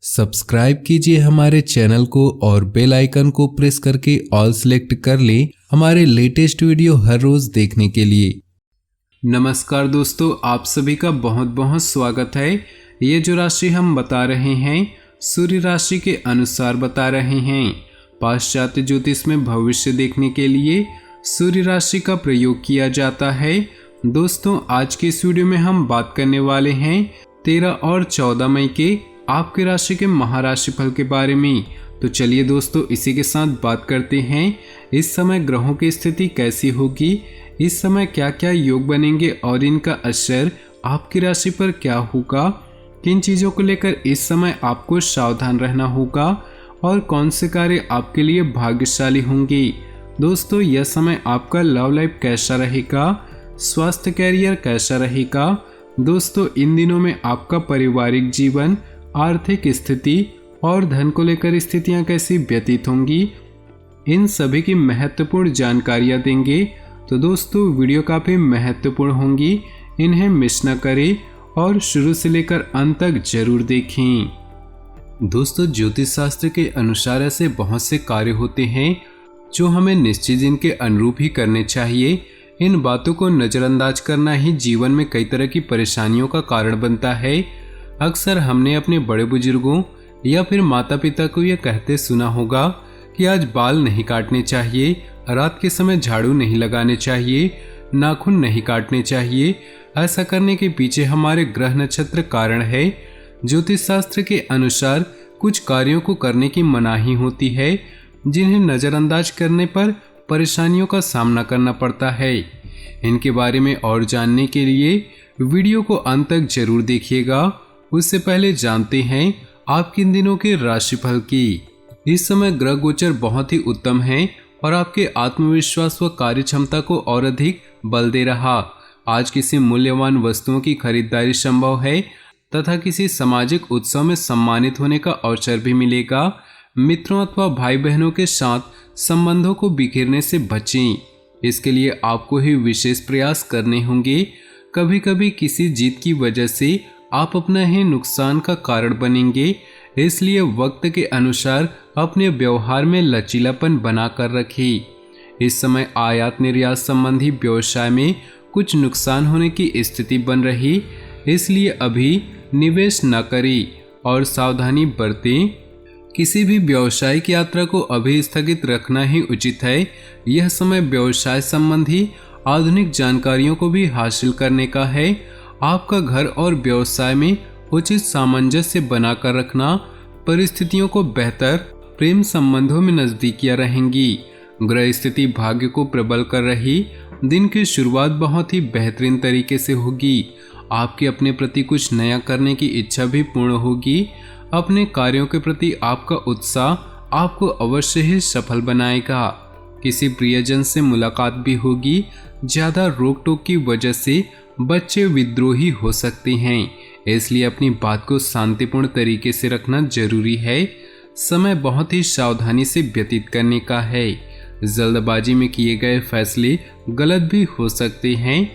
Subscribe कीजिए हमारे channel को और बेल आइकन को प्रेस करके ऑल सेलेक्ट कर लें हमारे लेटेस्ट वीडियो हर रोज देखने के लिए। नमस्कार दोस्तों, आप सभी का बहुत बहुत स्वागत है। ये जो राशि हम बता रहे हैं सूर्य राशि के अनुसार बता रहे हैं। पाश्चात्य ज्योतिष में भविष्य देखने के लिए सूर्य राशि का प्रयोग किया जाता है। दोस्तों, आज के इस वीडियो में हम बात करने वाले हैं 13 और 14 मई के आपके राशि के महाराशि फल के बारे में। तो चलिए दोस्तों, इसी के साथ बात करते हैं इस समय ग्रहों की स्थिति कैसी होगी, इस समय क्या क्या योग बनेंगे और इनका असर आपकी राशि पर क्या होगा, किन चीज़ों को लेकर इस समय आपको सावधान रहना होगा और कौन से कार्य आपके लिए भाग्यशाली होंगे। दोस्तों, यह समय आपका लव लाइफ कैसा रहेगा, स्वास्थ्य कैरियर कैसा रहेगा। दोस्तों, इन दिनों में आपका पारिवारिक जीवन, आर्थिक स्थिति और धन को लेकर स्थितियां कैसी व्यतीत होंगी, इन सभी की महत्वपूर्ण जानकारियां देंगे। तो दोस्तों, वीडियो काफ़ी महत्वपूर्ण होंगी, इन्हें मिस न करें और शुरू से लेकर अंत तक जरूर देखें। दोस्तों, ज्योतिष शास्त्र के अनुसार ऐसे बहुत से कार्य होते हैं जो हमें निश्चित दिन के अनुरूप ही करने चाहिए। इन बातों को नज़रअंदाज करना ही जीवन में कई तरह की परेशानियों का कारण बनता है। अक्सर हमने अपने बड़े बुजुर्गों या फिर माता पिता को यह कहते सुना होगा कि आज बाल नहीं काटने चाहिए, रात के समय झाड़ू नहीं लगाने चाहिए, नाखून नहीं काटने चाहिए। ऐसा करने के पीछे हमारे ग्रह नक्षत्र कारण है। ज्योतिष शास्त्र के अनुसार कुछ कार्यों को करने की मनाही होती है जिन्हें नज़रअंदाज करने पर परेशानियों का सामना करना पड़ता है। इनके बारे में और जानने के लिए वीडियो को अंत तक जरूर देखिएगा। उससे पहले जानते हैं आपके इन दिनों के राशिफल की। इस समय ग्रह गोचर बहुत ही उत्तम है और आपके आत्मविश्वास व कार्य क्षमता को और अधिक बल दे रहा। आज किसी मूल्यवान वस्तुओं की खरीदारी संभव है तथा किसी सामाजिक उत्सव में सम्मानित होने का अवसर भी मिलेगा। मित्रों अथवा भाई बहनों के साथ संबंधों को बिखेरने से बचें, इसके लिए आपको ही विशेष प्रयास करने होंगे। कभी कभी किसी जीत की वजह से आप अपना ही नुकसान का कारण बनेंगे, इसलिए वक्त के अनुसार अपने व्यवहार में लचीलापन बनाकर रखें। इस समय आयात निर्यात संबंधी व्यवसाय में कुछ नुकसान होने की स्थिति बन रही, इसलिए अभी निवेश न करें और सावधानी बरतें। किसी भी व्यावसायिक यात्रा को अभी स्थगित रखना ही उचित है। यह समय व्यवसाय संबंधी आधुनिक जानकारियों को भी हासिल करने का है। आपका घर और व्यवसाय में उचित सामंजस्य बनाकर रखना परिस्थितियों को बेहतर प्रेम संबंधों में नजदीकियां रहेंगी। ग्रह स्थिति भाग्य को प्रबल कर रही। दिन की शुरुआत बहुत ही बेहतरीन तरीके से होगी। आपके अपने प्रति कुछ नया करने की इच्छा भी पूर्ण होगी। अपने कार्यों के प्रति आपका उत्साह आपको अवश्य ही सफल बनाएगा। किसी प्रियजन से मुलाकात भी होगी। ज्यादा रोक टोक की वजह से बच्चे विद्रोही हो सकते हैं, इसलिए अपनी बात को शांतिपूर्ण तरीके से रखना जरूरी है। समय बहुत ही सावधानी से व्यतीत करने का है। जल्दबाजी में किए गए फैसले गलत भी हो सकते हैं।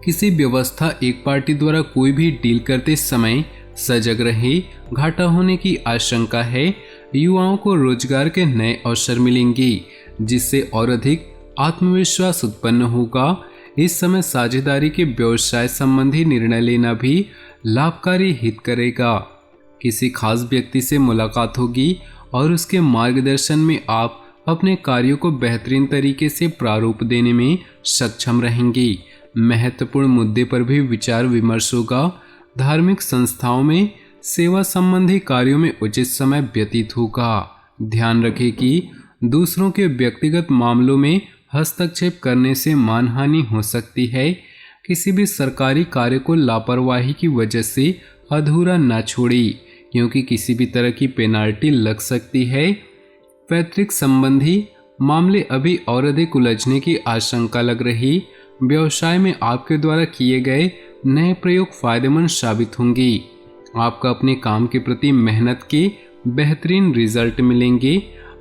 किसी व्यवस्था एक पार्टी द्वारा कोई भी डील करते समय सजग रहे, घाटा होने की आशंका है। युवाओं को रोजगार के नए अवसर मिलेंगे जिससे और अधिक आत्मविश्वास उत्पन्न होगा। इस समय साझेदारी के व्यवसाय संबंधी निर्णय लेना भी लाभकारी हित करेगा। किसी खास व्यक्ति से मुलाकात होगी और उसके मार्गदर्शन में आप अपने कार्यों को बेहतरीन तरीके से प्रारूप देने में सक्षम रहेंगे। महत्वपूर्ण मुद्दे पर भी विचार विमर्श होगा। धार्मिक संस्थाओं में सेवा संबंधी कार्यों में उचित समय व्यतीत होगा। ध्यान रखें कि दूसरों के व्यक्तिगत मामलों में हस्तक्षेप करने से मानहानि हो सकती है। किसी भी सरकारी कार्य को लापरवाही की वजह से अधूरा न छोड़ें, क्योंकि किसी भी तरह की पेनाल्टी लग सकती है। पैतृक संबंधी मामले अभी और अधिक उलझने की आशंका लग रही। व्यवसाय में आपके द्वारा किए गए नए प्रयोग फायदेमंद साबित होंगे। आपका अपने काम के प्रति मेहनत के बेहतरीन रिजल्ट मिलेंगे।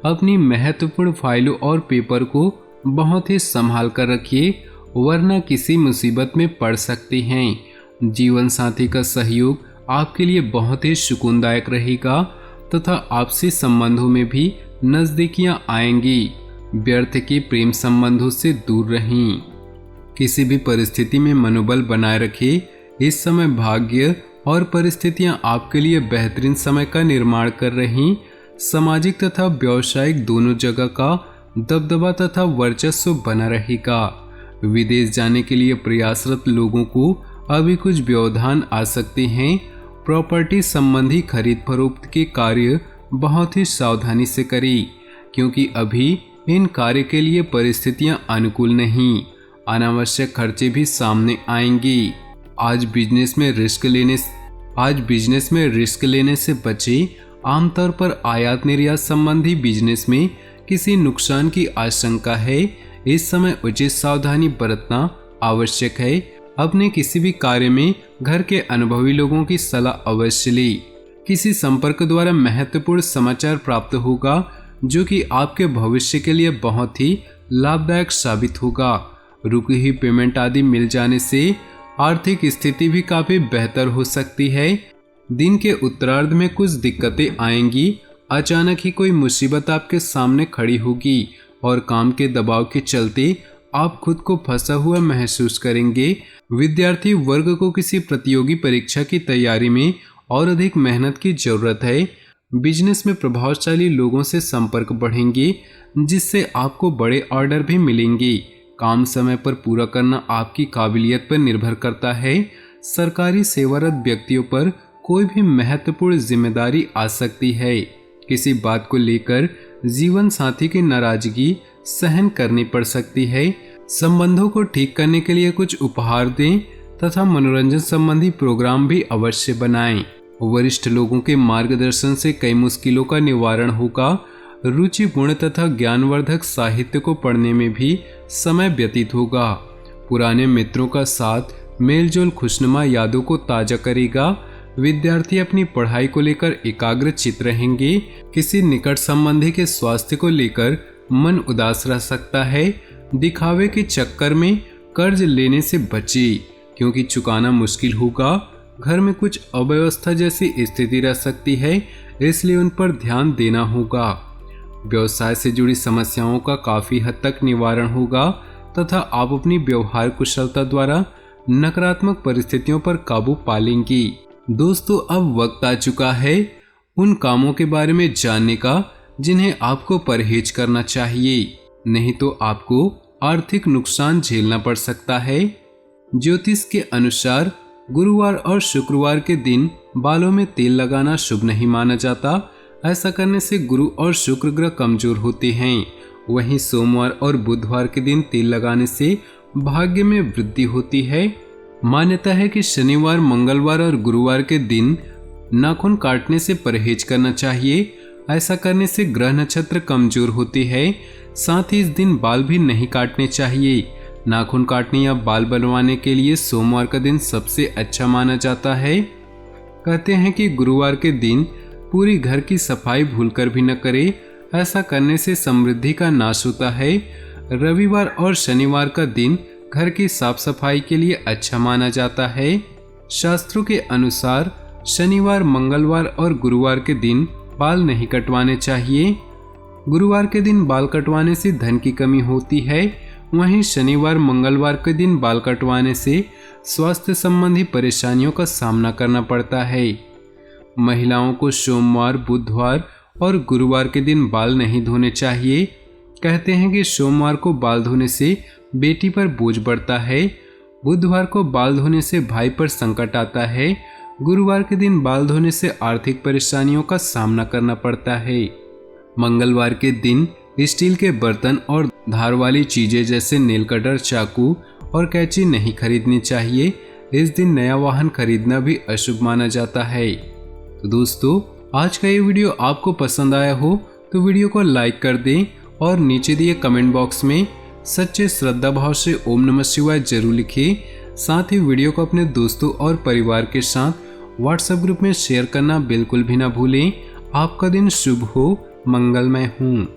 अपनी महत्वपूर्ण फाइलों और पेपर को बहुत ही संभाल कर रखिए, वरना किसी मुसीबत में पड़ सकते हैं। जीवन साथी का सहयोग आपके लिए बहुत ही सुकूनदायक रहेगा। तथा आपसी संबंधों में भी नजदीकियां आएंगी। व्यर्थ के प्रेम संबंधों से दूर रहें। किसी भी परिस्थिति में मनोबल बनाए रखें। इस समय भाग्य और परिस्थितियां आपके लिए बेहतरीन समय का निर्माण कर रही। सामाजिक तथा व्यावसायिक दोनों जगह का दबदबा तथा वर्चस्व बना रहेगा। विदेश जाने के लिए प्रयासरत लोगों को अभी कुछ व्यवधान आ सकते हैं। प्रॉपर्टी संबंधी खरीद फरोख्त के कार्य बहुत ही सावधानी से करें, क्योंकि अभी इन कार्य के लिए परिस्थितियां अनुकूल नहीं। अनावश्यक खर्चे भी सामने आएंगे। आज बिजनेस में रिस्क लेने से बचें। आमतौर पर आयात निर्यात संबंधी बिजनेस में किसी नुकसान की आशंका है। इस समय उचित सावधानी बरतना आवश्यक है। अपने किसी भी कार्य में घर के अनुभवी लोगों की सलाह अवश्य लें। किसी संपर्क द्वारा महत्वपूर्ण समाचार प्राप्त होगा, जो कि आपके भविष्य के लिए बहुत ही लाभदायक साबित होगा। रुकी हुई पेमेंट आदि मिल जाने से आर्थिक स्थिति भी काफी बेहतर हो सकती है। दिन के उत्तरार्ध में कुछ दिक्कतें आएंगी। अचानक ही कोई मुसीबत आपके सामने खड़ी होगी और काम के दबाव के चलते आप खुद को फंसा हुआ महसूस करेंगे। विद्यार्थी वर्ग को किसी प्रतियोगी परीक्षा की तैयारी में और अधिक मेहनत की जरूरत है। बिजनेस में प्रभावशाली लोगों से संपर्क बढ़ेंगे, जिससे आपको बड़े ऑर्डर भी मिलेंगे। काम समय पर पूरा करना आपकी काबिलियत पर निर्भर करता है। सरकारी सेवारत व्यक्तियों पर कोई भी महत्वपूर्ण जिम्मेदारी आ सकती है। किसी बात को लेकर जीवन साथी की नाराजगी सहन करनी पड़ सकती है। संबंधों को ठीक करने के लिए कुछ उपहार दें तथा मनोरंजन संबंधी प्रोग्राम भी अवश्य बनाएं। वरिष्ठ लोगों के मार्गदर्शन से कई मुश्किलों का निवारण होगा। रुचिपूर्ण तथा ज्ञानवर्धक साहित्य को पढ़ने में भी समय व्यतीत होगा। पुराने मित्रों का साथ मेलजोल खुशनुमा यादों को ताजा करेगा। विद्यार्थी अपनी पढ़ाई को लेकर एकाग्रचित रहेंगे। किसी निकट संबंधी के स्वास्थ्य को लेकर मन उदास रह सकता है। दिखावे के चक्कर में कर्ज लेने से बचें, क्योंकि चुकाना मुश्किल होगा। घर में कुछ अव्यवस्था जैसी स्थिति रह सकती है, इसलिए उन पर ध्यान देना होगा। व्यवसाय से जुड़ी समस्याओं का काफी हद तक निवारण होगा तथा आप अपनी व्यवहार कुशलता द्वारा नकारात्मक परिस्थितियों पर काबू पा लेंगी। दोस्तों, अब वक्त आ चुका है उन कामों के बारे में जानने का जिन्हें आपको परहेज करना चाहिए, नहीं तो आपको आर्थिक नुकसान झेलना पड़ सकता है। ज्योतिष के अनुसार गुरुवार और शुक्रवार के दिन बालों में तेल लगाना शुभ नहीं माना जाता। ऐसा करने से गुरु और शुक्र ग्रह कमजोर होते हैं। वहीं सोमवार और बुधवार के दिन तेल लगाने से भाग्य में वृद्धि होती है। मान्यता है कि शनिवार, मंगलवार और गुरुवार के दिन नाखून काटने से परहेज करना चाहिए। ऐसा करने से ग्रह नक्षत्र कमजोर होते हैं। साथ ही इस दिन बाल भी नहीं काटने चाहिए। नाखून काटने या बाल बनवाने के लिए सोमवार का दिन सबसे अच्छा माना जाता है। कहते हैं कि गुरुवार के दिन पूरी घर की सफाई भूलकर भी न करें। ऐसा करने से समृद्धि का नाश होता है। रविवार और शनिवार का दिन घर की साफ सफाई के लिए अच्छा माना जाता है। शास्त्रों के अनुसार शनिवार, मंगलवार और गुरुवार के दिन बाल नहीं कटवाने चाहिए। गुरुवार के दिन बाल कटवाने से धन की कमी होती है। वहीं शनिवार, मंगलवार के दिन बाल कटवाने से स्वास्थ्य संबंधी परेशानियों का सामना करना पड़ता है। महिलाओं को सोमवार, बुधवार और गुरुवार के दिन बाल नहीं धोने चाहिए। कहते हैं कि सोमवार को बाल धोने से बेटी पर बोझ बढ़ता है। बुधवार को बाल धोने से भाई पर संकट आता है। गुरुवार के दिन बाल धोने से आर्थिक परेशानियों का सामना करना पड़ता है। मंगलवार के दिन स्टील के बर्तन और धार वाली चीजें जैसे नेल कटर, चाकू और कैंची नहीं खरीदनी चाहिए। इस दिन नया वाहन खरीदना भी अशुभ माना जाता है। तो दोस्तों, आज का ये वीडियो आपको पसंद आया हो तो वीडियो को लाइक कर दें और नीचे दिए कमेंट बॉक्स में सच्चे श्रद्धा भाव से ओम नमः शिवाय जरूर लिखिए। साथ ही वीडियो को अपने दोस्तों और परिवार के साथ व्हाट्सएप ग्रुप में शेयर करना बिल्कुल भी ना भूलें। आपका दिन शुभ हो, मंगलमय हो।